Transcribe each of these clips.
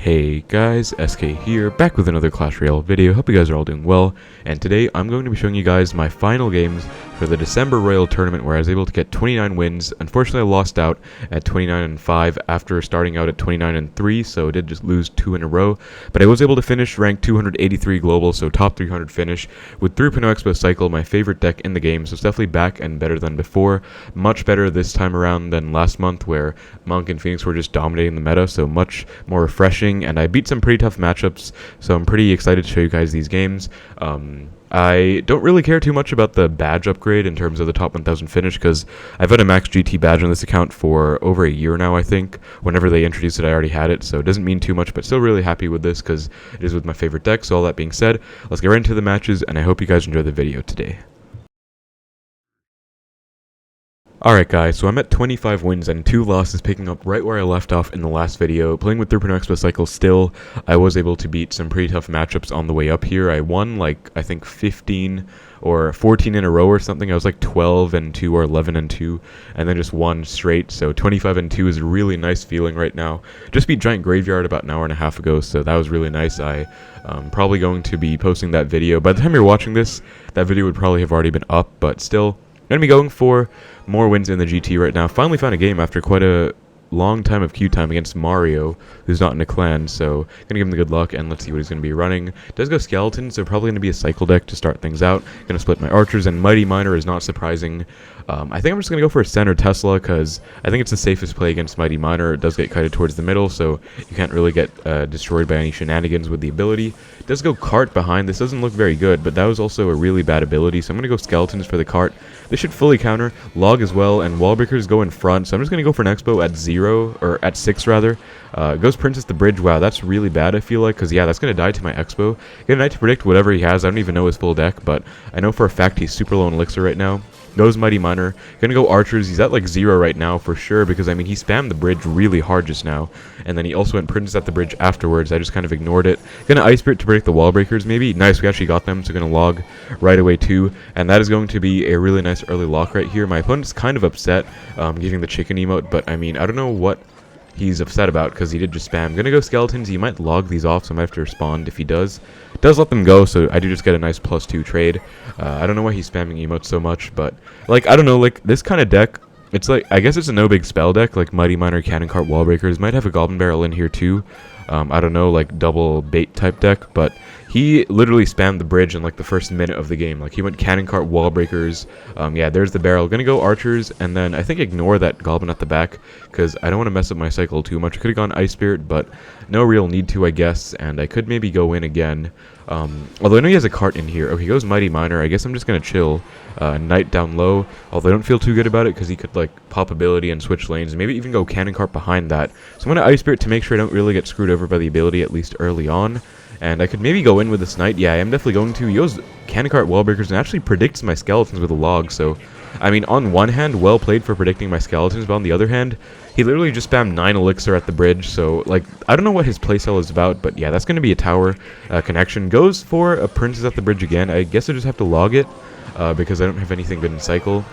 Hey guys, SK here, back with another Clash Royale video. Hope you guys are all doing well, and today I'm going to be showing you guys my final games for the December Royale tournament where I was able to get 29 wins. Unfortunately, I lost out at 29-5 after starting out at 29-3, so I did just lose 2 in a row, but I was able to finish ranked 283 global, so top 300 finish, with 3.0 Xbow Cycle, my favorite deck in the game, so it's definitely back and better than before. Much better this time around than last month where Monk and Phoenix were just dominating the meta, so much more refreshing. And I beat some pretty tough matchups, so I'm pretty excited to show you guys these games. I don't really care too much about the badge upgrade in terms of the top 1000 finish, because I've had a max GT badge on this account for over a year now, I think. Whenever they introduced it, I already had it, so it doesn't mean too much, but still really happy with this because it is with my favorite deck. So all that being said, let's get right into the matches, and I hope you guys enjoy the video today. Alright guys, so I'm at 25 wins and 2 losses, picking up right where I left off in the last video. Playing with 3.0 Xbow Cycle still, I was able to beat some pretty tough matchups on the way up here. I won like, I think 15 or 14 in a row or something. I was like 12-2 or 11-2, and then just won straight. So 25-2 is a really nice feeling right now. Just beat Giant Graveyard about an hour and a half ago, so that was really nice. I'm probably going to be posting that video. By the time you're watching this, that video would probably have already been up, but still, going to be going for more wins in the GT right now. Finally found a game after quite a long time of queue time against Mario, who's not in a clan, so going to give him the good luck, and let's see what he's going to be running. Does go Skeleton, so probably going to be a Cycle deck to start things out. Going to split my Archers, and Mighty Miner is not surprising. I think I'm just going to go for a Center Tesla, because I think it's the safest play against Mighty Miner. It does get kited towards the middle, so you can't really get destroyed by any shenanigans with the ability. It does go Cart behind. This doesn't look very good, but that was also a really bad ability, so I'm going to go Skeletons for the Cart. This should fully counter. Log as well, and Wallbreakers go in front, so I'm just going to go for an Xbow at 0, or at 6 rather. Goes Princess the Bridge. Wow, that's really bad, I feel like, because yeah, that's going to die to my Xbow. Get a Knight to predict whatever he has. I don't even know his full deck, but I know for a fact he's super low in Elixir right now. Goes Mighty Miner. Gonna go Archers. He's at like 0 right now for sure, because I mean he spammed the bridge really hard just now, and then he also went Princess at the bridge afterwards. I just kind of ignored it. Gonna Ice Spirit to predict the wall breakers maybe. Nice, we actually got them, so gonna log right away too, and that is going to be a really nice early lock right here. My opponent's kind of upset giving the chicken emote, but I mean I don't know what he's upset about, because he did just spam. Gonna go Skeletons. He might log these off, so I might have to respond if he does. Does let them go, so I do just get a nice +2 trade. I don't know why he's spamming emotes so much, but like I don't know, like this kind of deck, it's like, I guess it's a no big spell deck, like Mighty Miner, Cannon Cart, Wallbreakers. Might have a Goblin Barrel in here too. I don't know, like double bait type deck, but he literally spammed the bridge in like the first minute of the game. Like he went Cannon Cart, Wallbreakers. Yeah, there's the barrel. Gonna go Archers, and then I think ignore that Goblin at the back, because I don't want to mess up my cycle too much. I could have gone Ice Spirit, but no real need to, I guess, and I could maybe go in again. Although I know he has a cart in here. Oh, he goes Mighty Miner. I guess I'm just gonna chill. Knight down low, although I don't feel too good about it, because he could like pop ability and switch lanes, and maybe even go Cannon Cart behind that. So I'm gonna Ice Spirit to make sure I don't really get screwed over by the ability, at least early on. And I could maybe go in with this Knight. Yeah, I am definitely going to. He goes Cannon Cart, Wallbreakers, and actually predicts my Skeletons with a log. So, I mean, on one hand, well played for predicting my Skeletons, but on the other hand, he literally just spammed 9 Elixir at the bridge. So, like, I don't know what his playstyle is about, but yeah, that's going to be a tower connection. Goes for a Princess at the bridge again. I guess I just have to log it because I don't have anything good in cycle.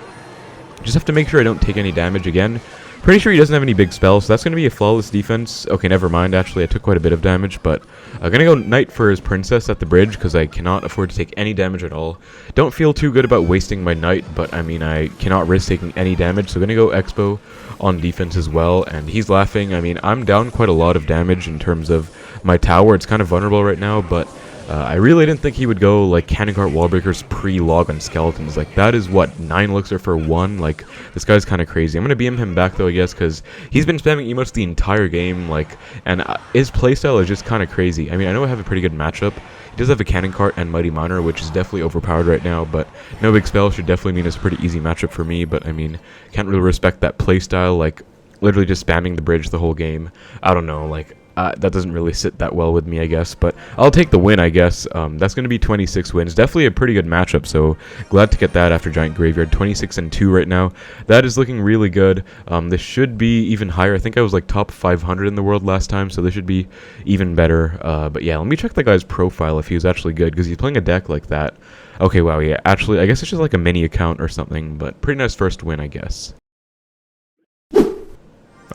Just have to make sure I don't take any damage again. Pretty sure he doesn't have any big spells, so that's going to be a flawless defense. Okay, never mind, actually, I took quite a bit of damage, but I'm going to go Knight for his Princess at the bridge, because I cannot afford to take any damage at all. Don't feel too good about wasting my Knight, but I mean, I cannot risk taking any damage, so I'm going to go Xbow on defense as well, and he's laughing. I mean, I'm down quite a lot of damage in terms of my tower. It's kind of vulnerable right now, but I really didn't think he would go like Cannon Cart, Wallbreakers pre-log on Skeletons. Like that is what, 9 Elixir for 1. Like this guy's kind of crazy. I'm gonna BM him back though, I guess, because he's been spamming emotes the entire game. Like, and his playstyle is just kind of crazy. I mean, I know I have a pretty good matchup. He does have a Cannon Cart and Mighty Miner, which is definitely overpowered right now, but no big spell should definitely mean it's a pretty easy matchup for me. But I mean, can't really respect that playstyle. Like literally just spamming the bridge the whole game. I don't know, like. That doesn't really sit that well with me, I guess, but I'll take the win, I guess. That's going to be 26 wins. Definitely a pretty good matchup, so glad to get that after Giant Graveyard. 26-2 right now. That is looking really good. This should be even higher. I think I was like top 500 in the world last time, so this should be even better. But yeah, let me check the guy's profile if he was actually good, because he's playing a deck like that. Okay, wow, yeah, actually, I guess it's just like a mini account or something, but pretty nice first win, I guess.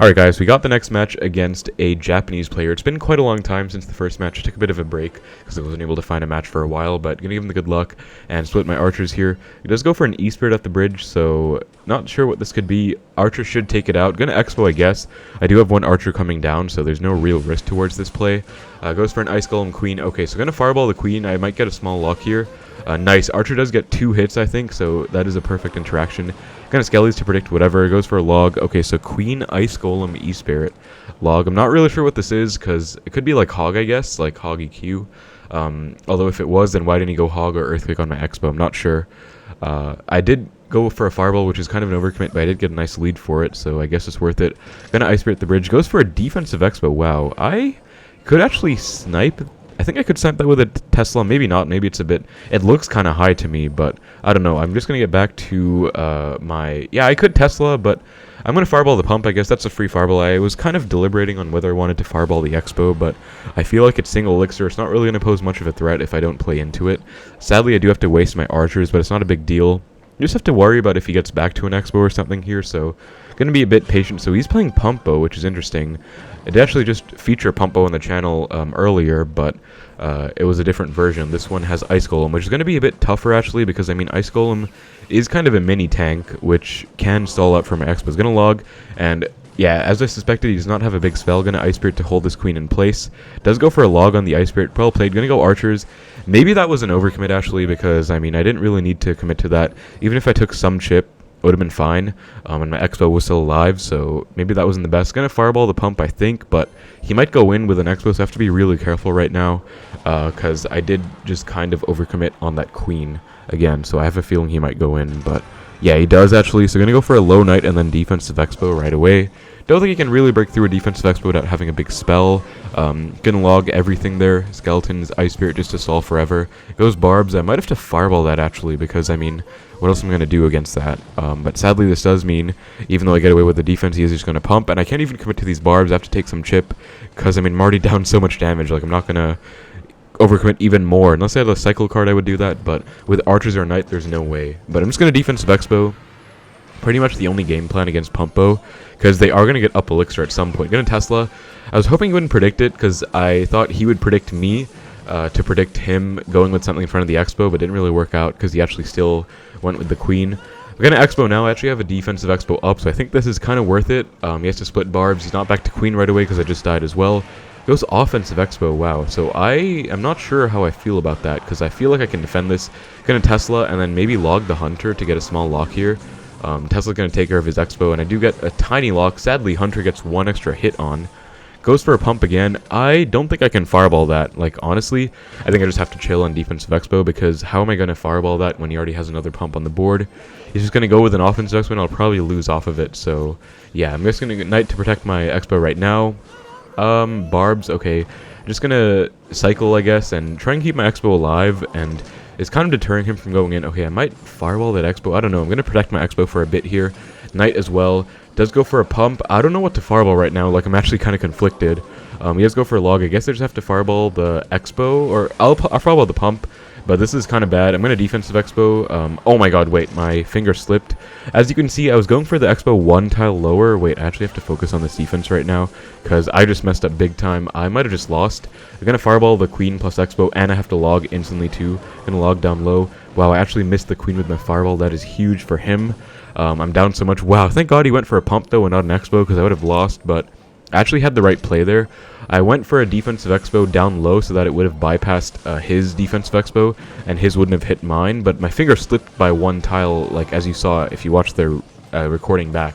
Alright guys, we got the next match against a Japanese player. It's been quite a long time since the first match. I took a bit of a break because I wasn't able to find a match for a while, but gonna give him the good luck and split my archers here. He does go for an E-Spirit at the bridge, so not sure what this could be. Archer should take it out. Gonna Expo, I guess. I do have one archer coming down, so there's no real risk towards this play. Goes for an Ice Golem Queen. Okay, so gonna Fireball the Queen. I might get a small lock here. Nice. Archer does get 2 hits, I think, so that is a perfect interaction. Gonna Skellies to predict whatever. Goes for a log. Okay, so Queen, Ice Golem, E-Spirit, log. I'm not really sure what this is, because it could be like Hog, I guess, like Hog EQ. Although if it was, then why didn't he go Hog or Earthquake on my Expo? I'm not sure. I did go for a Fireball, which is kind of an overcommit, but I did get a nice lead for it, so I guess it's worth it. Gonna Ice Spirit the bridge. Goes for a defensive Expo. Wow, I could actually snipe. I think I could snipe that with a Tesla. Maybe not. Maybe it's a bit... It looks kind of high to me, but I don't know. I'm just going to get back to my... Yeah, I could Tesla, but I'm going to Fireball the Pump. I guess that's a free Fireball. I was kind of deliberating on whether I wanted to Fireball the Expo, but I feel like it's single Elixir. It's not really going to pose much of a threat if I don't play into it. Sadly, I do have to waste my archers, but it's not a big deal. You just have to worry about if he gets back to an Expo or something here, so going to be a bit patient. So he's playing Pumpo, which is interesting. It actually just featured Pumpo on the channel earlier, but it was a different version. This one has Ice Golem, which is going to be a bit tougher actually, because I mean Ice Golem is kind of a mini tank, which can stall out for my Expo. He's going to log, and yeah, as I suspected, he does not have a big spell. Going to Ice Spirit to hold this Queen in place. Does go for a log on the Ice Spirit. Well played. Going to go Archers. Maybe that was an overcommit actually, because I mean I didn't really need to commit to that. Even if I took some chip, it would have been fine, and my Expo was still alive, so maybe that wasn't the best. Gonna Fireball the Pump, I think, but he might go in with an Expo, so I have to be really careful right now, because I did just kind of overcommit on that Queen again, so I have a feeling he might go in, but yeah, he does actually, so gonna go for a low Knight and then defensive Expo right away. Don't think he can really break through a defensive Expo without having a big spell. Gonna log everything there. Skeletons, Ice Spirit just to solve forever. Goes Barbs. I might have to Fireball that actually, because I mean, what else am I gonna do against that? But sadly this does mean, even though I get away with the defense, he is just gonna pump, and I can't even commit to these Barbs. I have to take some chip, because I mean I'm already down so much damage, like I'm not gonna overcommit even more. Unless I had a Cycle card I would do that, but with Archers or Knight there's no way. But I'm just gonna defensive Expo. Pretty much the only game plan against Pumpo, because they are going to get up Elixir at some point. Going to Tesla. I was hoping he wouldn't predict it, because I thought he would predict me to predict him going with something in front of the Expo, but it didn't really work out, because he actually still went with the Queen. We're going to Expo now. I actually have a defensive Expo up, so I think this is kind of worth it. He has to split Barbs. He's not back to Queen right away, because I just died as well. Goes offensive Expo. Wow. So I am not sure how I feel about that, because I feel like I can defend this. Going to Tesla, and then maybe log the Hunter to get a small lock here. Tesla's going to take care of his Expo, and I do get a tiny lock. Sadly, Hunter gets 1 extra hit on. Goes for a Pump again. I don't think I can Fireball that. Like, honestly, I think I just have to chill on defensive Expo, because how am I going to Fireball that when he already has another Pump on the board? He's just going to go with an offensive Expo, and I'll probably lose off of it. So, yeah, I'm just going to get Knight to protect my Expo right now. Barbs, okay. I'm just going to Cycle, I guess, and try and keep my Expo alive, and it's kind of deterring him from going in. Okay, I might Fireball that Expo. I don't know. I'm going to protect my Expo for a bit here. Knight as well. Does go for a Pump. I don't know what to Fireball right now. Like, I'm actually kind of conflicted. He does go for a log. I guess I just have to Fireball the Expo, or I'll Fireball the Pump. But this is kind of bad. I'm going to defensive Expo. Oh my god, wait. My finger slipped. As you can see, I was going for the Expo 1 tile lower. Wait, I actually have to focus on this defense right now, because I just messed up big time. I might have just lost. I'm going to Fireball the Queen plus Expo, and I have to log instantly too. Going to log down low. Wow, I actually missed the Queen with my Fireball. That is huge for him. I'm down so much. Wow, thank god he went for a Pump though and not an Expo, because I would have lost, but I actually had the right play there. I went for a defensive Expo down low so that it would have bypassed his defensive Expo, and his wouldn't have hit mine, but my finger slipped by 1 tile, like as you saw if you watched the recording back.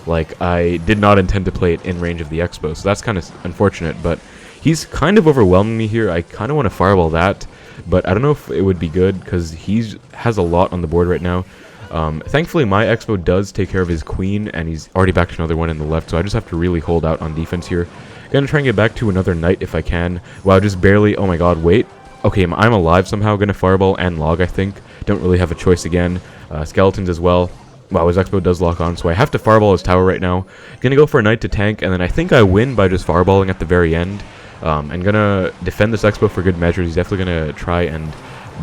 Like, I did not intend to play it in range of the Expo, so that's kind of unfortunate, but he's kind of overwhelming me here. I kind of want to Fireball that, but I don't know if it would be good, because he has a lot on the board right now. Thankfully, my Expo does take care of his Queen, and he's already back to another one in the left, so I just have to really hold out on defense here. Gonna try and get back to another Knight if I can. Wow, just barely. Oh my god, wait. Okay, I'm alive somehow. Gonna Fireball and log, I think. Don't really have a choice again. Skeletons as well. Wow, his Expo does lock on, so I have to Fireball his tower right now. Gonna go for a Knight to tank, and then I think I win by just Fireballing at the very end. And gonna defend this Expo for good measure. He's definitely gonna try and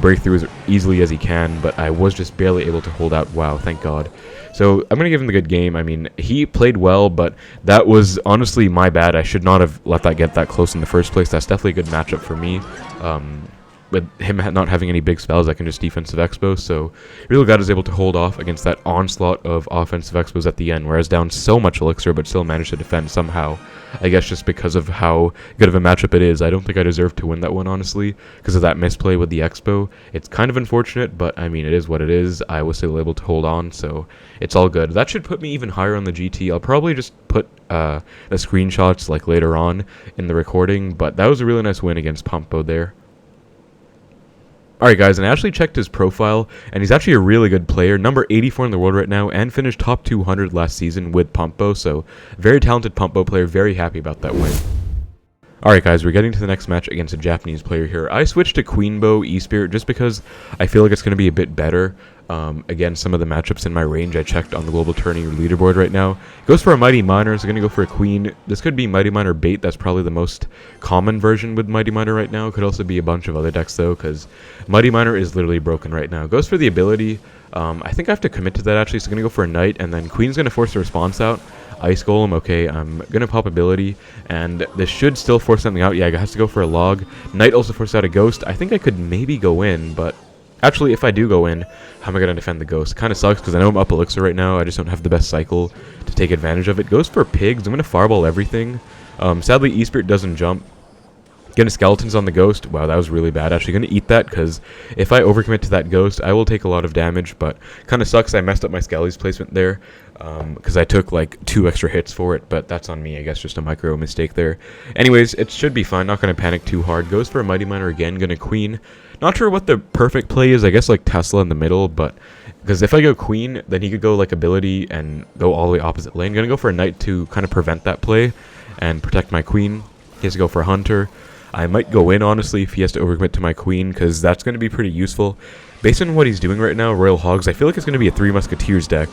break through as easily as he can, but I was just barely able to hold out. Wow, thank God. So I'm going to give him the good game. I mean, he played well, but that was honestly my bad. I should not have let that get that close in the first place. That's definitely a good matchup for me. With him not having any big spells, I can just defensive expo, so really glad I was able to hold off against that onslaught of offensive expos at the end, where I was down so much elixir but still managed to defend somehow. I guess just because of how good of a matchup it is. I don't think I deserved to win that one, honestly, because of that misplay with the expo. It's kind of unfortunate, but I mean, it is what it is. I was still able to hold on, so it's all good. That should put me even higher on the GT. I'll probably just put the screenshots like later on in the recording, but that was a really nice win against Pumpo there. Alright guys, and I actually checked his profile, and he's actually a really good player, number 84 in the world right now, and finished top 200 last season with Pumpo, so very talented Pumpo player, very happy about that win. Alright guys, we're getting to the next match against a Japanese player here. I switched to Queen Bow E-Spirit just because I feel like it's going to be a bit better against some of the matchups in my range. I checked on the global tourney leaderboard right now. Goes for a Mighty Miner, so going to go for a Queen. This could be Mighty Miner bait, that's probably the most common version with Mighty Miner right now. Could also be a bunch of other decks though, because Mighty Miner is literally broken right now. Goes for the ability. I think I have to commit to that actually, so going to go for a Knight, and then Queen's going to force a response out. Ice Golem, okay, I'm going to pop ability, and this should still force something out. Yeah, it has to go for a log. Knight also forced out a Ghost. I think I could maybe go in, but actually, if I do go in, how am I going to defend the Ghost? Kind of sucks, because I know I'm up Elixir right now. I just don't have the best cycle to take advantage of it. Goes for Pigs. I'm going to Fireball everything. Sadly, E-Spirit doesn't jump. Getting Skeletons on the Ghost. Wow, that was really bad. Actually, going to eat that, because if I overcommit to that Ghost, I will take a lot of damage, but kind of sucks I messed up my Skelly's placement there, because I took like 2 extra hits for it, but that's on me, I guess, just a micro mistake there. Anyways, it should be fine, not going to panic too hard. Goes for a Mighty Miner again, going to Queen. Not sure what the perfect play is, I guess like Tesla in the middle, but because if I go Queen, then he could go like ability and go all the way opposite lane. Going to go for a Knight to kind of prevent that play and protect my Queen. He has to go for a Hunter. I might go in, honestly, if he has to overcommit to my Queen, because that's going to be pretty useful. Based on what he's doing right now, Royal Hogs, I feel like it's going to be a 3 Musketeers deck.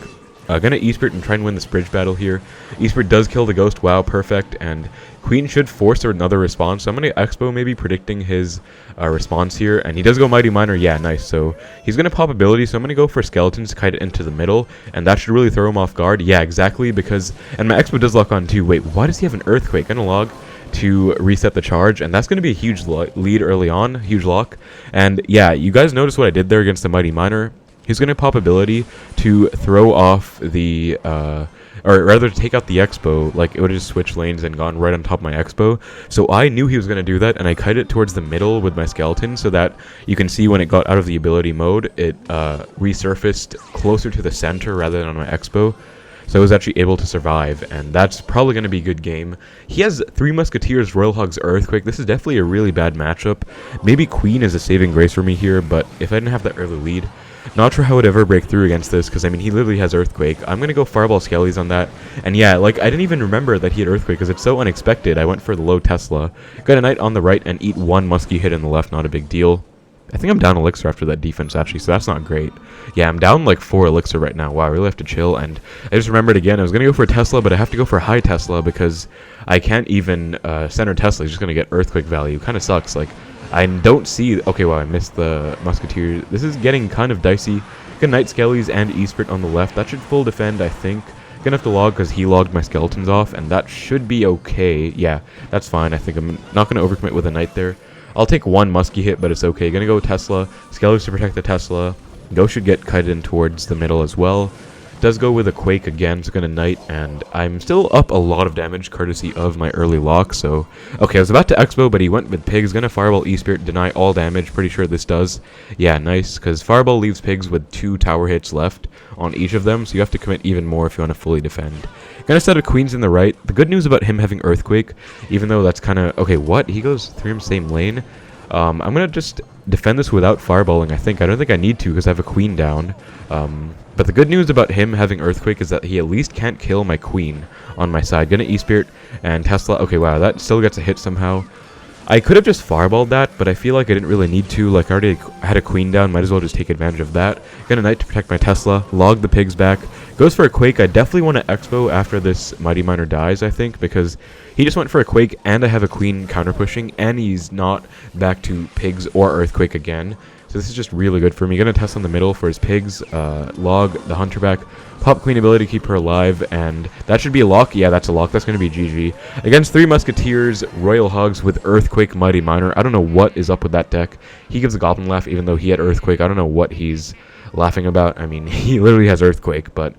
Gonna E-Spirit and try and win this bridge battle here. E-Spirit does kill the Ghost, wow, perfect, and Queen should force another response, so I'm gonna Expo maybe predicting his response here, and he does go Mighty Miner, yeah, nice, so he's gonna pop ability, so I'm gonna go for Skeletons to kite it into the middle, and that should really throw him off guard, yeah, exactly, because, and my Expo does lock on too, wait, why does he have an Earthquake? Gonna log to reset the charge, and that's going to be a huge lead early on, huge lock, and yeah, you guys notice what I did there against the Mighty Miner. He's going to pop ability to throw off the, or rather to take out the Expo, like it would have just switched lanes and gone right on top of my Expo, so I knew he was going to do that, and I kited it towards the middle with my Skeleton, so that you can see when it got out of the ability mode, it resurfaced closer to the center rather than on my Expo. So I was actually able to survive, and that's probably going to be a good game. He has 3 Musketeers, Royal Hogs, Earthquake. This is definitely a really bad matchup. Maybe Queen is a saving grace for me here, but if I didn't have that early lead, not sure how I would ever break through against this, because I mean, he literally has Earthquake. I'm going to go Fireball Skellies on that, and yeah, like, I didn't even remember that he had Earthquake, because it's so unexpected. I went for the low Tesla. Got a Knight on the right, and eat 1 Muskie hit in the left, not a big deal. I think I'm down Elixir after that defense, actually, so that's not great. Yeah, I'm down like 4 Elixir right now. Wow, I really have to chill, and I just remembered again, I was going to go for a Tesla, but I have to go for high Tesla, because I can't even center Tesla. He's just going to get Earthquake value. Kind of sucks. Like, I don't see... Okay, wow, I missed the Musketeer. This is getting kind of dicey. Good Knight Skellies and E-Spirit on the left. That should full defend, I think. Gonna have to log because he logged my Skeletons off, and that should be okay. Yeah, that's fine. I think I'm not going to overcommit with a Knight there. I'll take 1 Muskie hit, but it's okay. Gonna go Tesla. Skeletons to protect the Tesla. Go should get kited in towards the middle as well. Does go with a Quake again, so gonna Knight, and I'm still up a lot of damage courtesy of my early lock, so... Okay, I was about to Expo, but he went with Pigs. Gonna Fireball E-Spirit, deny all damage. Pretty sure this does. Yeah, nice, because Fireball leaves Pigs with 2 tower hits left on each of them, so you have to commit even more if you want to fully defend. Gonna set a Queens in the right. The good news about him having Earthquake, even though that's kind of... Okay, what? He goes 3 in the same lane? I'm gonna just defend this without fireballing, I think. I don't think I need to because I have a Queen down. But the good news about him having Earthquake is that he at least can't kill my Queen on my side. Gonna E-Spirit and Tesla. Okay, wow, that still gets a hit somehow. I could have just fireballed that, but I feel like I didn't really need to. Like, I already had a Queen down, might as well just take advantage of that. Gonna Knight to protect my Tesla, log the Pigs back. Goes for a Quake. I definitely want to Expo after this Mighty Miner dies, I think, because he just went for a Quake, and I have a Queen counter pushing, and he's not back to Pigs or Earthquake again. So So this is just really good for me. Gonna test on the middle for his pigs, log the hunter back, pop queen ability to keep her alive, and that should be a lock. Yeah, that's a lock. That's gonna be GG. Against 3 musketeers, royal hogs with earthquake, mighty miner. I don't know what is up with that deck. He gives a goblin laugh even though he had earthquake. I don't know what he's laughing about. I mean, he literally has earthquake, but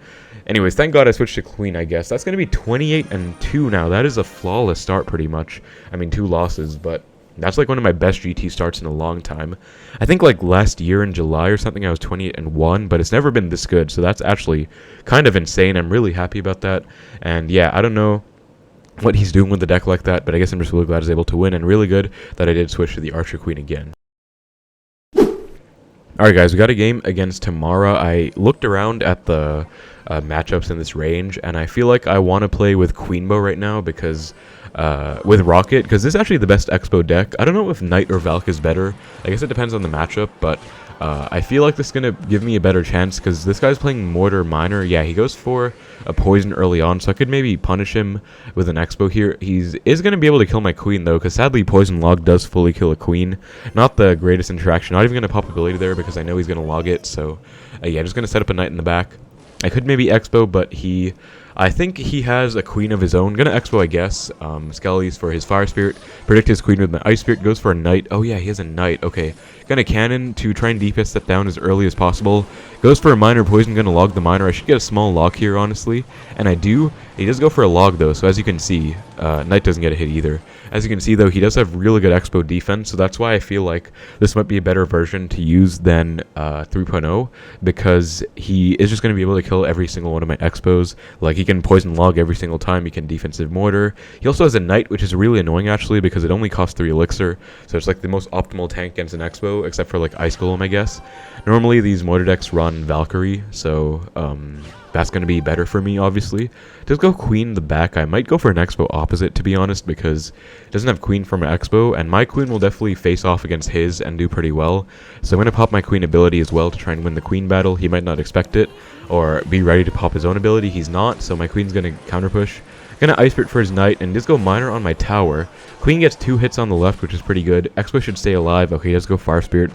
anyways, thank God I switched to queen, I guess. That's going to be 28-2 now. That is a flawless start, pretty much. I mean, 2 losses, but that's like one of my best GT starts in a long time. I think like last year in July or something, I was 28-1, but it's never been this good, so that's actually kind of insane. I'm really happy about that, and yeah, I don't know what he's doing with the deck like that, but I guess I'm just really glad I was able to win, and really good that I did switch to the Archer Queen again. Alright guys, we got a game against Tamara. I looked around at the matchups in this range, and I feel like I want to play with Queenbow right now because with Rocket, because this is actually the best Xbow deck. I don't know if Knight or Valk is better. I guess it depends on the matchup, but I feel like this is going to give me a better chance because this guy's playing Mortar Miner. Yeah, he goes for a poison early on, so I could maybe punish him with an Xbow here. He is going to be able to kill my queen, though, because sadly Poison Log does fully kill a queen. Not the greatest interaction. Not even going to pop ability there because I know he's going to log it, so yeah, just going to set up a Knight in the back. I could maybe Xbow, but I think he has a queen of his own. Gonna Xbow, I guess. Skelly's for his Fire Spirit. Predict his queen with my Ice Spirit. Goes for a Knight. Oh yeah, he has a Knight. Okay. Gonna Cannon to try and DPS step down as early as possible. Goes for a Miner Poison. Gonna log the Miner. I should get a small log here, honestly. And I do. He does go for a log, though. So as you can see, Knight doesn't get a hit either. As you can see, though, he does have really good Xbow defense. So that's why I feel like this might be a better version to use than 3.0. Because he is just going to be able to kill every single one of my Xbows. Like, he can Poison Log every single time. He can Defensive Mortar. He also has a Knight, which is really annoying, actually, because it only costs 3 Elixir. So it's like the most optimal tank against an Xbow, except for like Ice Golem, I guess. Normally, these Mortar decks run Valkyrie, so that's going to be better for me, obviously. Just go Queen the back. I might go for an Xbow opposite, to be honest, because it doesn't have Queen from an Xbow, and my Queen will definitely face off against his and do pretty well. So I'm going to pop my Queen ability as well to try and win the Queen battle. He might not expect it, or be ready to pop his own ability. He's not, so my Queen's going to counter push. Gonna Ice Spirit for his Knight, and just go Miner on my tower. Queen gets 2 hits on the left, which is pretty good. Xbow should stay alive. Okay, he does go Fire Spirit.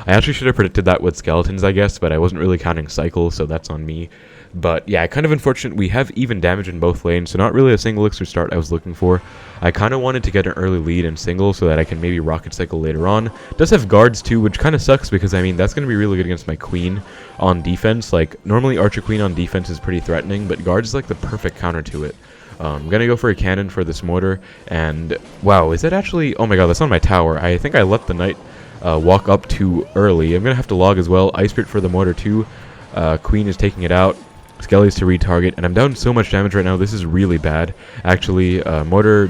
I actually should have predicted that with Skeletons, I guess, but I wasn't really counting Cycle, so that's on me. But yeah, kind of unfortunate. We have even damage in both lanes, so not really a single Elixir start I was looking for. I kind of wanted to get an early lead in single so that I can maybe Rocket Cycle later on. Does have guards too, which kind of sucks because, I mean, that's going to be really good against my Queen on defense. Like, normally Archer Queen on defense is pretty threatening, but guards is like the perfect counter to it. I'm going to go for a cannon for this Mortar, and wow, is that actually... Oh my god, that's on my tower. I think I let the Knight walk up too early. I'm going to have to log as well. Ice Spirit for the Mortar too. Queen is taking it out. Skelly's to retarget, and I'm down so much damage right now. This is really bad. Actually, Mortar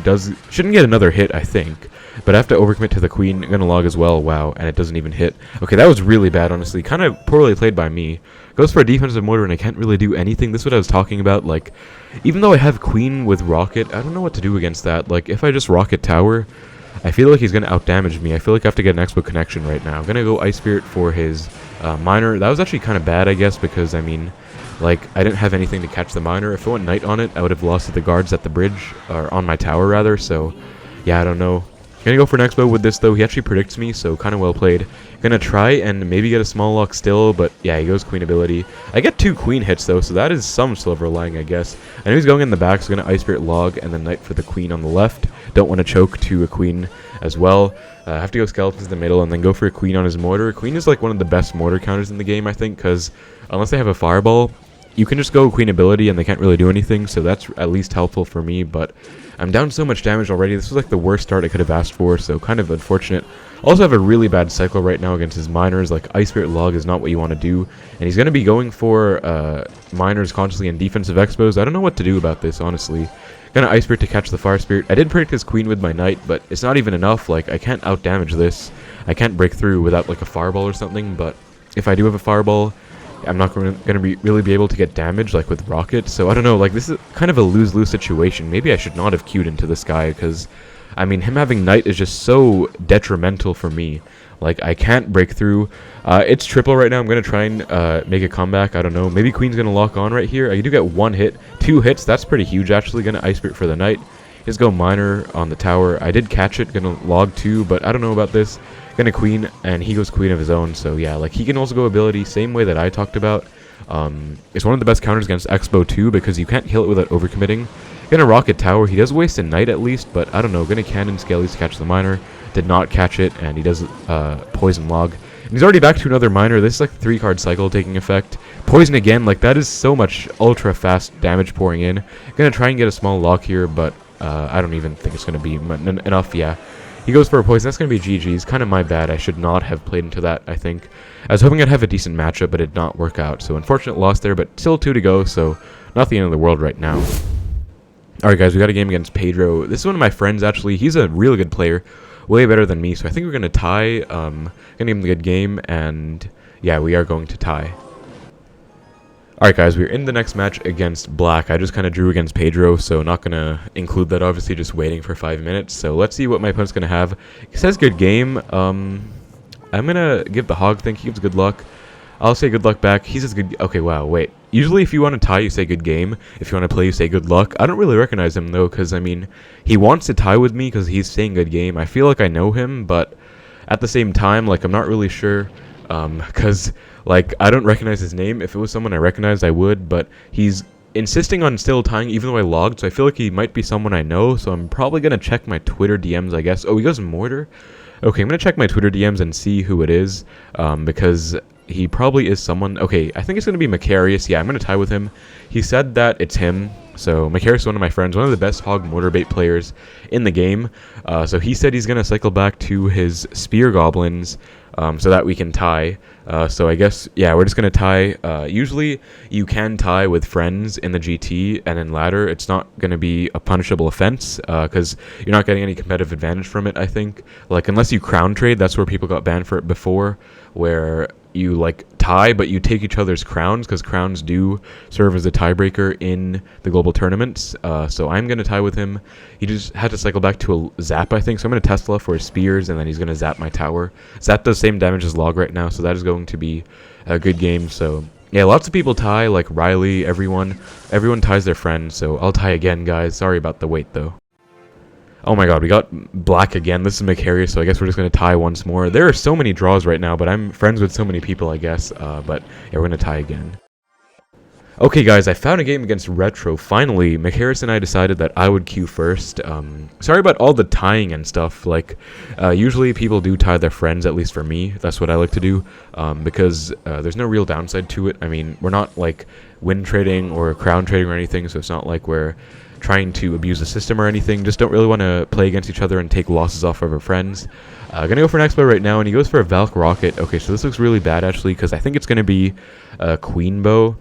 shouldn't get another hit, I think. But I have to overcommit to the Queen. I'm going to log as well. Wow, and it doesn't even hit. Okay, that was really bad, honestly. Kind of poorly played by me. Goes for a defensive Mortar, and I can't really do anything. This is what I was talking about. Like, even though I have Queen with Rocket, I don't know what to do against that. Like, if I just Rocket Tower, I feel like he's going to outdamage me. I feel like I have to get an Xbow connection right now. I'm going to go Ice Spirit for his Miner. That was actually kind of bad, I guess, because, I mean... Like, I didn't have anything to catch the Miner. If I went Knight on it, I would have lost to the guards at the bridge, or on my tower, rather, so, yeah, I don't know. Gonna go for an Xbow with this, though. He actually predicts me, so kind of well played. Gonna try and maybe get a small lock still, but, yeah, he goes Queen ability. I get 2 Queen hits, though, so that is some silver lining, I guess. I know he's going in the back, so gonna Ice Spirit log, and then Knight for the Queen on the left. Don't want to choke to a Queen as well. I have to go Skeletons in the middle, and then go for a Queen on his Mortar. Queen is, like, one of the best Mortar counters in the game, I think, because unless they have a Fireball... You can just go Queen ability and they can't really do anything, so that's at least helpful for me, but I'm down so much damage already. This was like the worst start I could have asked for, so kind of unfortunate. Also have a really bad cycle right now against his Miners. Like, Ice Spirit log is not what you want to do, and he's going to be going for Miners constantly and defensive Xbows. I don't know what to do about this, honestly. Gonna Ice Spirit to catch the Fire Spirit. I did predict his Queen with my Knight, but it's not even enough. Like, I can't outdamage this. I can't break through without, like, a Fireball or something, but if I do have a Fireball... I'm not going to really be able to get damage like with Rocket, so I don't know, like this is kind of a lose-lose situation. Maybe I should not have queued into this guy, because, I mean, him having Knight is just so detrimental for me. Like, I can't break through. It's triple right now. I'm going to try and make a comeback. I don't know. Maybe Queen's going to lock on right here. I do get 1 hit. 2 hits. That's pretty huge, actually. Going to Ice Spirit for the Knight. Just go miner on the tower. I did catch it, gonna log 2, but I don't know about this. Gonna queen, and he goes queen of his own, so yeah, like he can also go ability, same way that I talked about. It's one of the best counters against Xbow too, because you can't kill it without overcommitting. Gonna rocket tower, he does waste a knight at least, but I don't know, gonna cannon scale at least catch the miner. Did not catch it, and he does poison log. And he's already back to another miner. This is like the 3-card cycle taking effect. Poison again, like that is so much ultra fast damage pouring in. Gonna try and get a small lock here, but I don't even think it's gonna be enough, yeah. He goes for a poison. That's going to be GG's. Kind of my bad. I should not have played into that, I think. I was hoping I'd have a decent matchup, but it did not work out. So unfortunate loss there, but still 2 to go, so not the end of the world right now. Alright guys, we got a game against Pedro. This is one of my friends, actually. He's a really good player. Way better than me, so I think we're going to tie. Going to give him a good game, and yeah, we are going to tie. Alright guys, we're in the next match against Black. I just kind of drew against Pedro, so not going to include that, obviously, just waiting for 5 minutes. So let's see what my opponent's going to have. He says good game. I'm going to give the Hog thing. He gives good luck. I'll say good luck back. He says good... Okay, wow, wait. Usually if you want to tie, you say good game. If you want to play, you say good luck. I don't really recognize him, though, because, I mean, he wants to tie with me because he's saying good game. I feel like I know him, but at the same time, like, I'm not really sure. Because, like, I don't recognize his name. If it was someone I recognized, I would, but he's insisting on still tying even though I logged, so I feel like he might be someone I know, so I'm probably going to check my Twitter DMs, I guess. Oh, he goes Mortar? Okay, I'm going to check my Twitter DMs and see who it is, because he probably is someone... Okay, I think it's going to be Macarius. Yeah, I'm going to tie with him. He said that it's him. So Macarius is one of my friends, one of the best Hog Mortar bait players in the game. So he said he's going to cycle back to his Spear Goblins so that we can tie. So I guess, yeah, we're just going to tie. Usually you can tie with friends in the GT and in ladder. It's not going to be a punishable offense because you're not getting any competitive advantage from it, I think. Like, unless you crown trade, that's where people got banned for it before, where you like tie but you take each other's crowns, because crowns do serve as a tiebreaker in the global tournaments. So I'm going to tie with him. He just had to cycle back to a zap, I think, so I'm going to Tesla for his spears, and then he's going to zap my tower. Zap does same damage as log right now, so that is going to be a good game. So yeah, lots of people tie, like Riley, everyone ties their friends, so I'll tie again, guys. Sorry about the wait though. Oh my god, we got Black again. This is Macarius, so I guess we're just going to tie once more. There are so many draws right now, but I'm friends with so many people, I guess. But yeah, we're going to tie again. Okay, guys, I found a game against Retro. Finally, Macarius and I decided that I would queue first. Sorry about all the tying and stuff. Like, usually people do tie their friends, at least for me. That's what I like to do, because there's no real downside to it. I mean, we're not, like, win trading or crown trading or anything, so it's not like we're trying to abuse the system or anything. Just don't really want to play against each other and take losses off of our friends. Gonna go for an Xbow right now, and he goes for a Valk Rocket. Okay, so this looks really bad, actually, because I think it's gonna be a Queen Bow.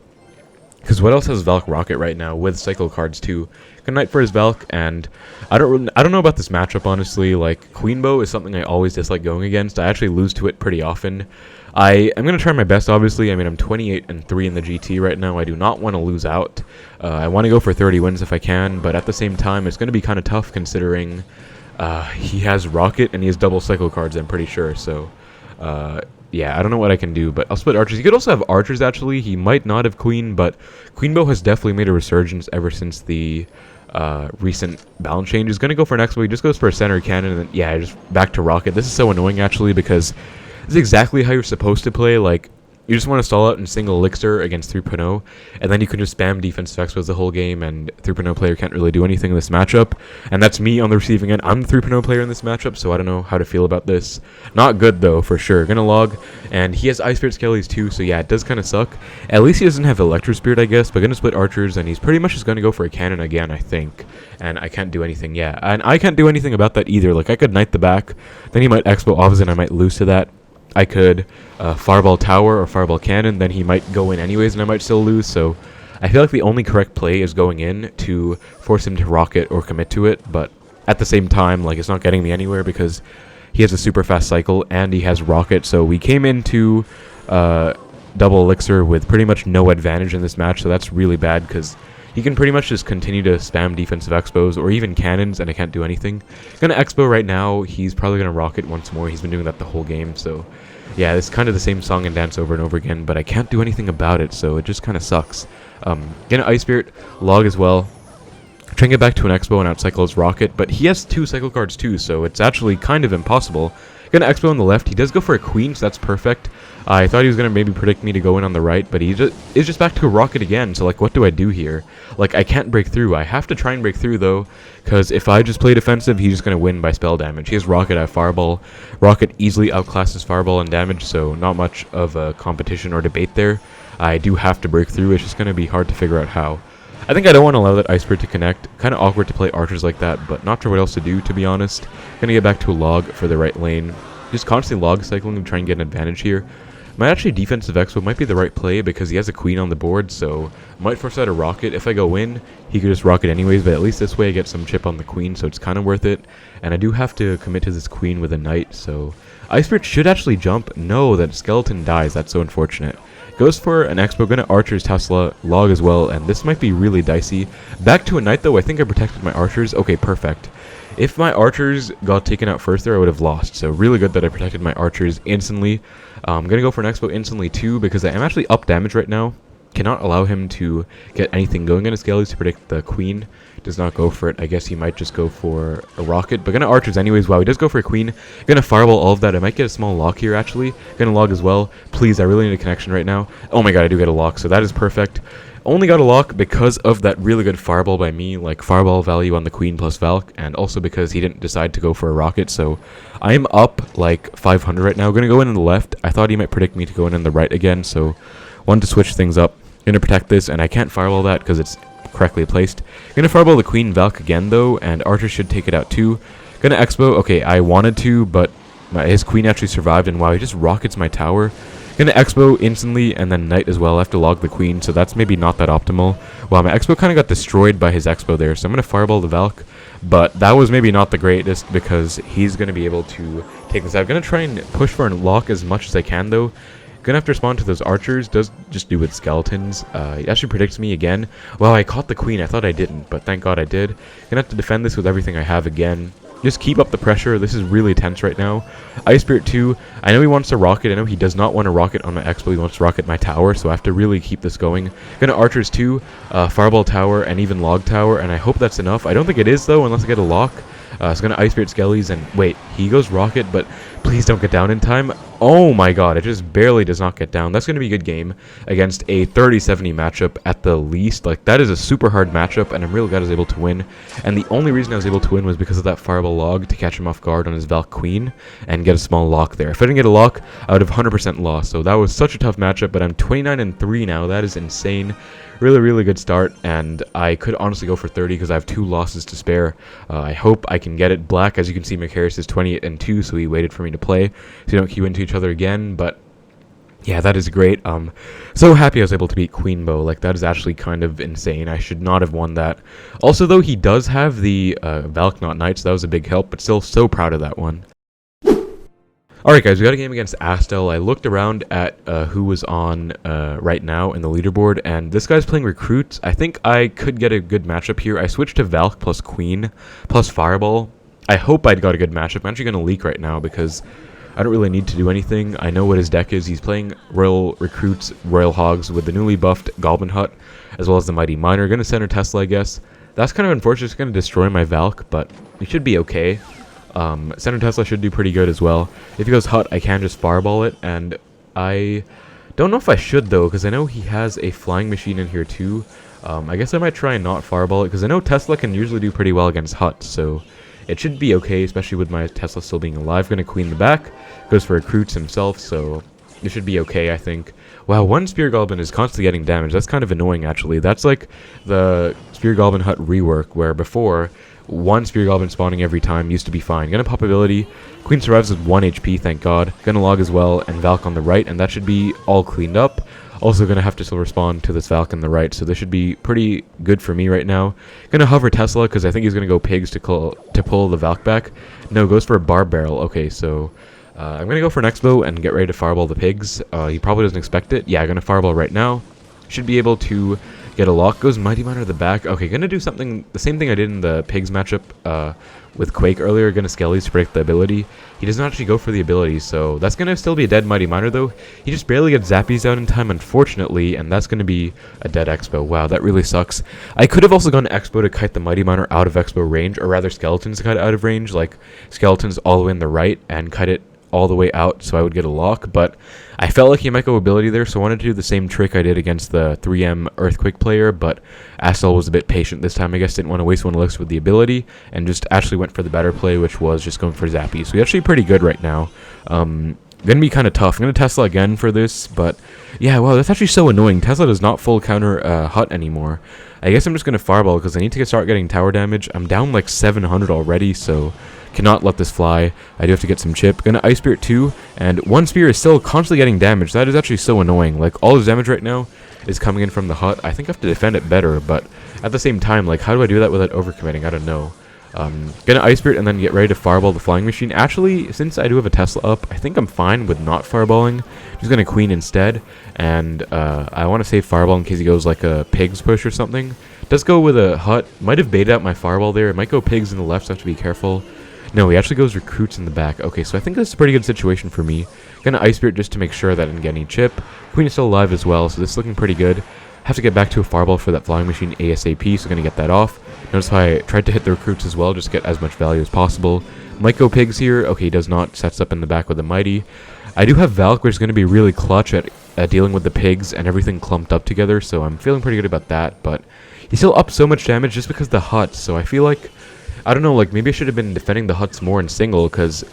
Because what else has Valk Rocket right now with cycle cards too? Good night for his Valk, and I don't know about this matchup, honestly. Like, Queen Bow is something I always dislike going against. I actually lose to it pretty often. I am going to try my best, obviously. I mean, I'm 28-3 in the GT right now. I do not want to lose out. I want to go for 30 wins if I can, but at the same time, it's going to be kind of tough considering he has Rocket and he has double cycle cards, I'm pretty sure. So, yeah, I don't know what I can do, but I'll split archers. He could also have archers, actually. He might not have queen, but Queen Bow has definitely made a resurgence ever since the recent balance change. He's going to go for an Xbow. He just goes for a center cannon, and then, yeah, just back to Rocket. This is so annoying, actually, because this is exactly how you're supposed to play. Like, you just want to stall out in single elixir against 3.0, and then you can just spam defensive expos the whole game, and 3.0 player can't really do anything in this matchup. And that's me on the receiving end. I'm the 3.0 player in this matchup, so I don't know how to feel about this. Not good, though, for sure. Gonna log, and he has Ice Spirit Skellies too, so yeah, it does kind of suck. At least he doesn't have Electro Spirit, I guess, but gonna split archers, and he's pretty much just gonna go for a cannon again, I think. And I can't do anything, yeah. And I can't do anything about that either. Like, I could knight the back, then he might expo opposite, and I might lose to that. I could Fireball Tower or Fireball Cannon, then he might go in anyways and I might still lose, so I feel like the only correct play is going in to force him to rocket or commit to it, but at the same time, like, it's not getting me anywhere because he has a super fast cycle and he has rocket, so we came into double elixir with pretty much no advantage in this match, so that's really bad because he can pretty much just continue to spam defensive expos or even cannons, and I can't do anything. Gonna expo right now. He's probably gonna rocket once more. He's been doing that the whole game, so yeah, it's kind of the same song and dance over and over again, but I can't do anything about it, so it just kind of sucks. Gonna Ice Spirit, log as well. Try and get back to an Xbow and outcycle his rocket, but he has 2 cycle cards too, so it's actually kind of impossible. Gonna Xbow on the left. He does go for a queen, so that's perfect. I thought he was gonna maybe predict me to go in on the right, but he is just back to a rocket again. So like, what do I do here? Like, I can't break through. I have to try and break through though, because if I just play defensive, he's just gonna win by spell damage. He has rocket, I have fireball. Rocket easily outclasses fireball in damage, so not much of a competition or debate there. I do have to break through. It's just gonna be hard to figure out how. I think I don't want to allow that Ice Spirit to connect. Kind of awkward to play archers like that, but not sure what else to do, to be honest. Gonna get back to a log for the right lane. Just constantly log cycling to try and get an advantage here. My actually defensive Xbow might be the right play because he has a queen on the board, so might force out a rocket. If I go in, he could just rocket anyways, but at least this way I get some chip on the queen, so it's kind of worth it. And I do have to commit to this queen with a knight, so Ice Spirit should actually jump. No, that skeleton dies. That's so unfortunate. Goes for an Xbow, gonna archers Tesla, log as well, and this might be really dicey. Back to a knight though. I think I protected my archers. Okay, perfect. If my archers got taken out first there, I would have lost. So really good that I protected my archers instantly. I'm gonna go for an Xbow instantly too, because I am actually up damage right now. Cannot allow him to get anything going on his galleys to predict the queen. Does not go for it. I guess he might just go for a rocket, but gonna archers anyways. Wow, he does go for a queen. Gonna fireball all of that. I might get a small lock here actually. Gonna log as well. Please, I really need a connection right now. Oh my god, I do get a lock, so that is perfect. Only got a lock because of that really good fireball by me, like fireball value on the queen plus Valk, and also because he didn't decide to go for a rocket, so I am up like 500 right now. Gonna go in on the left. I thought he might predict me to go in on the right again, so wanted to switch things up. Gonna protect this, and I can't fireball that because it's correctly placed. Gonna fireball the queen Valk again though, and archer should take it out too. Gonna Xbow. Okay, I wanted to, but his queen actually survived, and wow, he just rockets my tower. Gonna Xbow instantly, and then knight as well. I have to log the queen, so that's maybe not that optimal. Wow, my Xbow kind of got destroyed by his Xbow there, so I'm gonna fireball the Valk, but that was maybe not the greatest because he's gonna be able to take this out. I'm gonna try and push for a lock as much as I can though. Gonna have to respond to those archers. Does just do with skeletons. He actually predicts me again. Wow, I caught the queen. I thought I didn't, but thank god I did. Gonna have to defend this with everything I have again. Just keep up the pressure. This is really tense right now. Ice Spirit 2. I know he wants to rocket. I know he does not want to rocket on my Xbow. He wants to rocket my tower, so I have to really keep this going. Gonna archers 2, fireball tower, and even log tower, and I hope that's enough. I don't think it is though, unless I get a lock. So gonna Ice Spirit Skellies, and wait, he goes rocket, but please don't get down in time. Oh my god, it just barely does not get down. That's gonna be a good game against a 30-70 matchup at the least. Like, that is a super hard matchup, and I'm really glad I was able to win. And the only reason I was able to win was because of that fireball log to catch him off guard on his Valk Queen and get a small lock there. If I didn't get a lock, I would have 100% lost. So that was such a tough matchup, but I'm 29-3 now. That is insane. Really, really good start, and I could honestly go for 30 because I have 2 losses to spare. I hope I can get it. Black, as you can see, Macarius is 28-2, so he waited for me to play, so we don't queue into each other again, but yeah, that is great. So happy I was able to beat Queen Bow. Like, that is actually kind of insane. I should not have won that. Also, though, he does have the Valk not Knight, so that was a big help, but still so proud of that one. Alright guys, we got a game against Astel. I looked around at who was on right now in the leaderboard, and this guy's playing Recruits. I think I could get a good matchup here. I switched to Valk plus Queen plus Fireball. I hope I'd got a good matchup. I'm actually going to leak right now because I don't really need to do anything. I know what his deck is. He's playing Royal Recruits, Royal Hogs with the newly buffed Goblin Hut, as well as the Mighty Miner. Going to center Tesla, I guess. That's kind of unfortunate. It's going to destroy my Valk, but we should be okay. Center Tesla should do pretty good as well. If he goes Hut, I can just Fireball it, and I don't know if I should, though, because I know he has a Flying Machine in here, too. I guess I might try and not Fireball it, because I know Tesla can usually do pretty well against Hut, so it should be okay, especially with my Tesla still being alive. Going to Queen the back, goes for Recruits himself, so it should be okay, I think. Wow, one Spear Goblin is constantly getting damage. That's kind of annoying, actually. That's like the Spear Goblin Hut rework, where before, one Spear Goblin spawning every time used to be fine. Gonna pop ability. Queen survives with 1 HP, thank god. Gonna log as well, and Valk on the right, and that should be all cleaned up. Also gonna have to still respond to this Valk on the right, so this should be pretty good for me right now. Gonna hover Tesla, because I think he's gonna go Pigs to pull the Valk back. No, goes for a Barb Barrel. Okay, so I'm gonna go for an Xbow and get ready to Fireball the Pigs. He probably doesn't expect it. Yeah, I'm gonna Fireball right now. Should be able to Get a lock, goes Mighty Miner to the back. Okay, gonna do something, the same thing I did in the Pigs matchup with Quake earlier. Gonna Skellies to predict the ability. He does not actually go for the ability, so that's gonna still be a dead Mighty Miner though. He just barely gets Zappies out in time, unfortunately, and that's gonna be a dead Xbow. Wow, that really sucks. I could have also gone Xbow to kite the Mighty Miner out of Xbow range, or rather Skeletons to kite it out of range, like Skeletons all the way in the right and kite it all the way out so I would get a lock, but I felt like he might go ability there, so I wanted to do the same trick I did against the 3M Earthquake player, but Astel was a bit patient this time. I guess didn't want to waste one elixir with the ability, and just actually went for the better play, which was just going for Zappy. So he's actually pretty good right now. Gonna be kind of tough. I'm gonna Tesla again for this, but yeah, wow, that's actually so annoying. Tesla does not full counter Hut anymore. I guess I'm just gonna Fireball because I need to start getting tower damage. I'm down like 700 already, so cannot let this fly. I do have to get some chip. Gonna Ice Spirit too, and one spear is still constantly getting damage. That is actually so annoying. Like, all his damage right now is coming in from the Hut. I think I have to defend it better, but at the same time, like, how do I do that without overcommitting? I don't know. Gonna Ice Spirit and then get ready to Fireball the Flying Machine. Actually, since I do have a Tesla up, I think I'm fine with not Fireballing. Just gonna Queen instead, and I want to save Fireball in case he goes like a Pigs push or something. Does go with a Hut. Might have baited out my Fireball there. It might go Pigs in the left, so I have to be careful. No, he actually goes Recruits in the back. Okay, so I think that's a pretty good situation for me. Gonna Ice Spirit just to make sure that I didn't get any chip. Queen is still alive as well, so this is looking pretty good. Have to get back to a Fireball for that Flying Machine ASAP, so gonna get that off. Notice how I tried to hit the Recruits as well, just to get as much value as possible. Might go Pigs here. Okay, he does not. Sets up in the back with the Mighty. I do have Valk, which is going to be really clutch at dealing with the Pigs and everything clumped up together, so I'm feeling pretty good about that, but he's still up so much damage just because of the Huts, so I feel like, I don't know, like, maybe I should have been defending the Huts more in single, because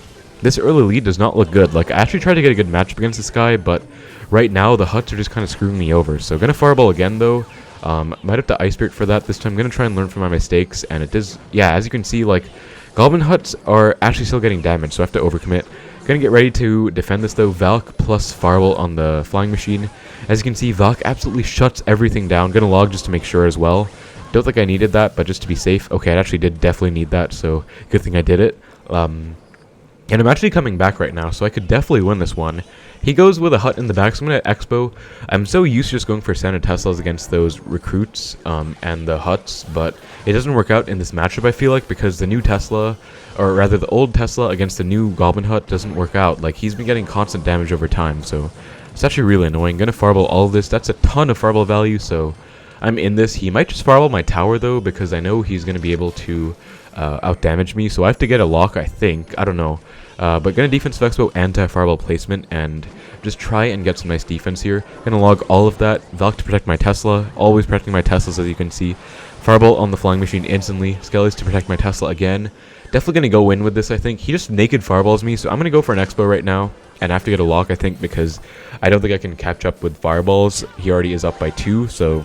this early lead does not look good. Like, I actually tried to get a good matchup against this guy, but right now the Huts are just kind of screwing me over. So, gonna Fireball again, though. Might have to Ice Spirit for that this time. Gonna try and learn from my mistakes, and it does, yeah, as you can see, like, Goblin Huts are actually still getting damage, so I have to overcommit. Gonna get ready to defend this, though. Valk plus Fireball on the Flying Machine. As you can see, Valk absolutely shuts everything down. Gonna log just to make sure as well. Don't think I needed that, but just to be safe. Okay, I actually did definitely need that, so good thing I did it. And I'm actually coming back right now, so I could definitely win this one. He goes with a Hut in the back, so I'm going to Expo. I'm so used to just going for standard Teslas against those Recruits and the Huts, but it doesn't work out in this matchup, I feel like, because the new Tesla, or rather the old Tesla against the new Goblin Hut doesn't work out. Like, he's been getting constant damage over time, so it's actually really annoying. Going to Fireball all of this. That's a ton of Fireball value, so I'm in this. He might just Fireball my tower, though, because I know he's going to be able to out-damage me, so I have to get a lock, I think. I don't know. But gonna Defensive Expo anti-Fireball placement and just try and get some nice defense here. Gonna log all of that. Valk to protect my Tesla. Always protecting my Teslas, as you can see. Fireball on the Flying Machine instantly. Skellies to protect my Tesla again. Definitely gonna go in with this, I think. He just naked Fireballs me, so I'm gonna go for an Expo right now. And I have to get a lock, I think, because I don't think I can catch up with Fireballs. He already is up by 2, so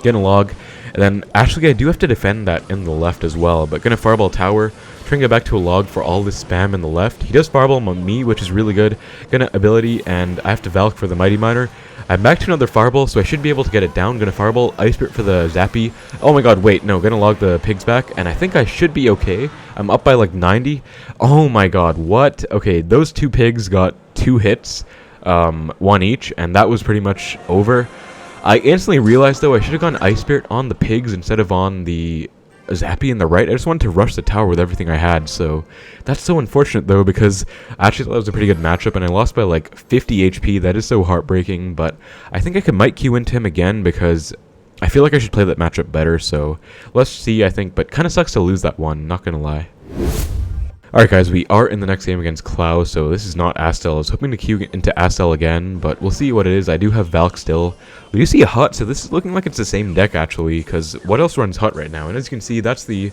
gonna log. And then, actually, I do have to defend that in the left as well, but gonna Fireball tower, trying to get back to a log for all this spam in the left. He does Fireball on me, which is really good. Gonna ability, and I have to Valk for the Mighty Miner. I'm back to another Fireball, so I should be able to get it down. Gonna Fireball, Ice Spirit for the Zappy. Oh my god, wait, no, gonna log the Pigs back, and I think I should be okay. I'm up by like 90. Oh my god, what? Okay, those two Pigs got 2 hits, 1 each, and that was pretty much over. I instantly realized, though, I should have gone Ice Spirit on the Pigs instead of on the Zappy in the right. I just wanted to rush the tower with everything I had, so that's so unfortunate, though, because I actually thought it was a pretty good matchup, and I lost by, like, 50 HP. That is so heartbreaking, but I think I might queue into him again, because I feel like I should play that matchup better, so let's see, I think, but kind of sucks to lose that one, not gonna lie. Alright guys, we are in the next game against Clow, so this is not Astel. I was hoping to queue into Astel again, but we'll see what it is. I do have Valk still. We do see a Hut, so this is looking like it's the same deck actually, because what else runs Hut right now? And as you can see, that's the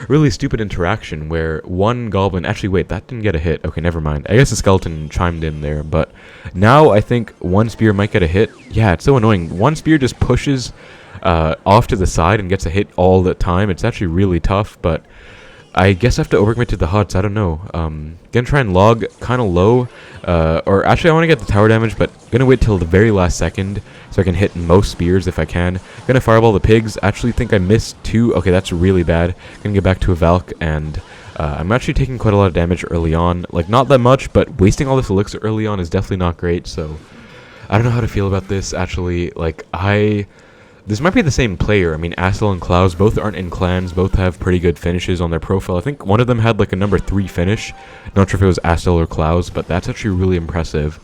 really stupid interaction where one Goblin... Actually, wait, that didn't get a hit. Okay, never mind. I guess the Skeleton chimed in there, but now I think one Spear might get a hit. Yeah, it's so annoying. One Spear just pushes off to the side and gets a hit all the time. It's actually really tough, but I guess I have to overcommit to the Huts. I don't know. Gonna try and log kind of low. Or actually, I want to get the tower damage, but gonna wait till the very last second so I can hit most spears if I can. Gonna Fireball the Pigs. Actually think I missed 2. Okay, that's really bad. Gonna get back to a Valk, and I'm actually taking quite a lot of damage early on. Like, not that much, but wasting all this elixir early on is definitely not great, so I don't know how to feel about this, actually. Like, this might be the same player. I mean, Astel and Klaus both aren't in clans, both have pretty good finishes on their profile. I think one of them had like a number 3 finish. Not sure if it was Astel or Klaus, but that's actually really impressive.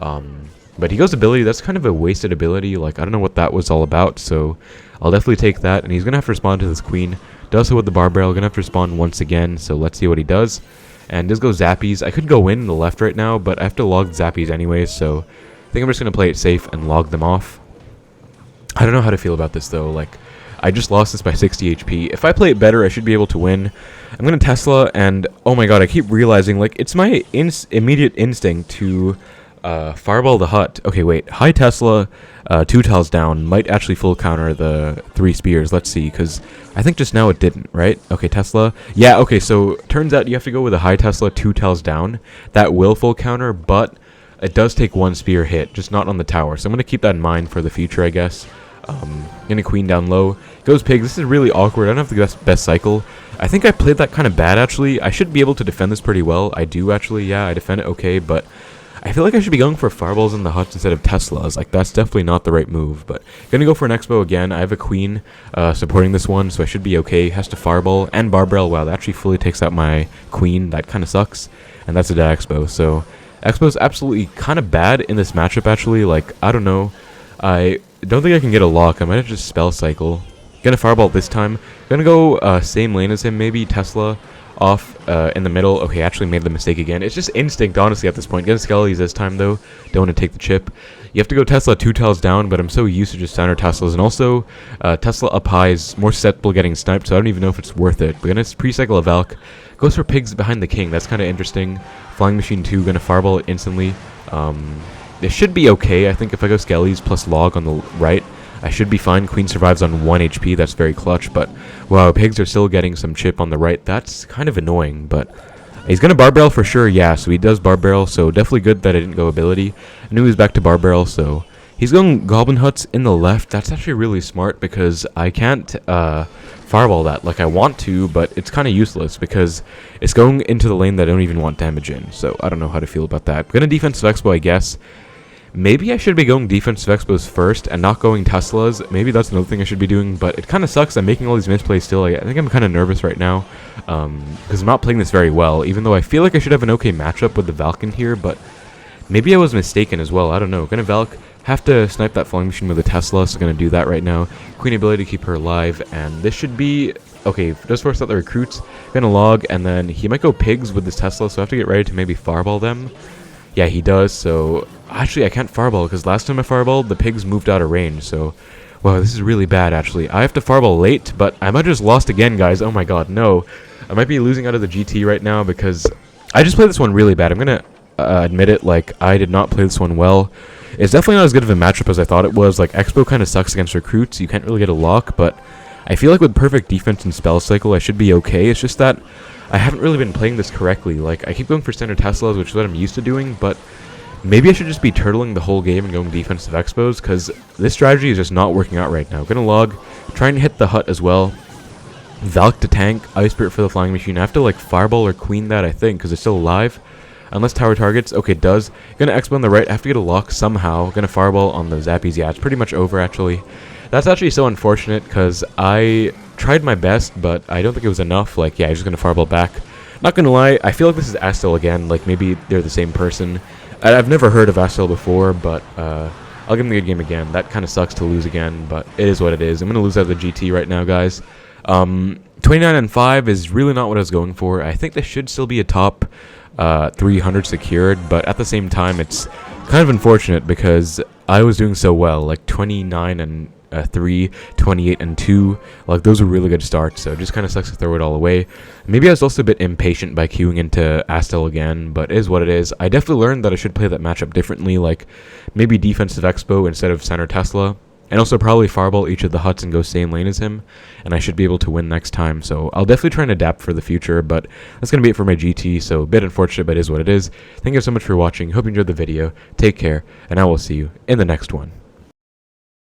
But he goes ability, that's kind of a wasted ability. Like, I don't know what that was all about, so I'll definitely take that. And he's going to have to respond to this queen. Does so with the bar barrel, going to have to respond once again, so let's see what he does. And this goes Zappies. I could go in the left right now, but I have to log the Zappies anyways, so I think I'm just going to play it safe and log them off. I don't know how to feel about this, though. Like, I just lost this by 60 HP. If I play it better, I should be able to win. I'm going to Tesla, and oh my god, I keep realizing, like, it's my immediate instinct to fireball the hut. Okay, wait. High Tesla, 2 tiles down, might actually full counter the 3 spears. Let's see, because I think just now it didn't, right? Okay, Tesla. Yeah, okay, so turns out you have to go with a high Tesla, 2 tiles down. That will full counter, but it does take 1 spear hit, just not on the tower. So I'm going to keep that in mind for the future, I guess. Gonna queen down low. Goes pigs. This is really awkward. I don't have the best cycle. I think I played that kind of bad, actually. I should be able to defend this pretty well. I do, actually. Yeah, I defend it okay, but I feel like I should be going for fireballs in the huts instead of Teslas. Like, that's definitely not the right move. But gonna go for an Xbow again. I have a queen supporting this one, so I should be okay. Has to fireball and barbell. Wow, that actually fully takes out my queen. That kind of sucks. And that's a dead Xbow. So Xbow's absolutely kind of bad in this matchup, actually. Like, I don't know. I don't think I can get a lock. I might have to just spell cycle. Gonna fireball this time. Gonna go same lane as him, maybe Tesla off in the middle. Okay, actually made the mistake again. It's just instinct, honestly, at this point. Gonna Skellies this time, though. Don't want to take the chip. You have to go Tesla 2 tiles down, but I'm so used to just center Teslas. And also, Tesla up high is more susceptible getting sniped, so I don't even know if it's worth it. We're gonna pre-cycle a Valk. Goes for pigs behind the king. That's kind of interesting. Flying Machine 2, gonna fireball it instantly. It should be okay. I think if I go Skellies plus log on the right, I should be fine. Queen survives on 1 HP. That's very clutch. But, wow, pigs are still getting some chip on the right. That's kind of annoying. But he's going to bar barrel for sure. Yeah, so he does bar barrel. So definitely good that I didn't go ability. I knew he was back to bar barrel. So he's going Goblin Huts in the left. That's actually really smart because I can't fireball that like I want to. But it's kind of useless because it's going into the lane that I don't even want damage in. So I don't know how to feel about that. I'm going to defensive Expo, I guess. Maybe I should be going defensive Expos first and not going Teslas. Maybe that's another thing I should be doing, but it kind of sucks. I'm making all these misplays still. I think I'm kind of nervous right now because I'm not playing this very well, even though I feel like I should have an okay matchup with the Valken here, but maybe I was mistaken as well. I don't know. Gonna Valk, have to snipe that flying machine with a Tesla, so gonna do that right now. Queen ability to keep her alive, and this should be... Okay, just force out the recruits. Gonna log, and then he might go pigs with this Tesla, so I have to get ready to maybe fireball them. Yeah, he does, so... Actually, I can't fireball, because last time I fireballed, the pigs moved out of range, so... Wow, this is really bad, actually. I have to fireball late, but I might have just lost again, guys. Oh my god, no. I might be losing out of the GT right now, because... I just played this one really bad. I'm gonna admit it, like, I did not play this one well. It's definitely not as good of a matchup as I thought it was. Like, Expo kind of sucks against recruits. You can't really get a lock, but... I feel like with perfect defense and spell cycle, I should be okay. It's just that I haven't really been playing this correctly. Like, I keep going for standard Teslas, which is what I'm used to doing, but maybe I should just be turtling the whole game and going defensive Expos, because this strategy is just not working out right now. Gonna log, trying to hit the hut as well. Valk to tank, Ice Spirit for the flying machine. I have to, like, fireball or queen that, I think, because it's still alive. Unless tower targets. Okay, it does. Gonna Expo on the right. I have to get a lock somehow. Gonna fireball on the Zappies. Yeah, it's pretty much over, actually. That's actually so unfortunate, because I tried my best, but I don't think it was enough. Like, yeah, I'm just going to fireball back. Not going to lie, I feel like this is Astel again. Like, maybe they're the same person. I've never heard of Astel before, but I'll give him a good game again. That kind of sucks to lose again, but it is what it is. I'm going to lose out of the GT right now, guys. 29-5 is really not what I was going for. I think this should still be a top 300 secured, but at the same time, it's kind of unfortunate because I was doing so well, like 29-3, 28-2, like those were really good starts, so it just kind of sucks to throw it all away. Maybe I was also a bit impatient by queuing into Astel again, but it is what it is. I definitely learned that I should play that matchup differently, like maybe defensive Expo instead of center Tesla, and also probably fireball each of the huts and go same lane as him, and I should be able to win next time, so I'll definitely try and adapt for the future, but that's going to be it for my GT, so a bit unfortunate, but it is what it is. Thank you so much for watching, hope you enjoyed the video, take care, and I will see you in the next one.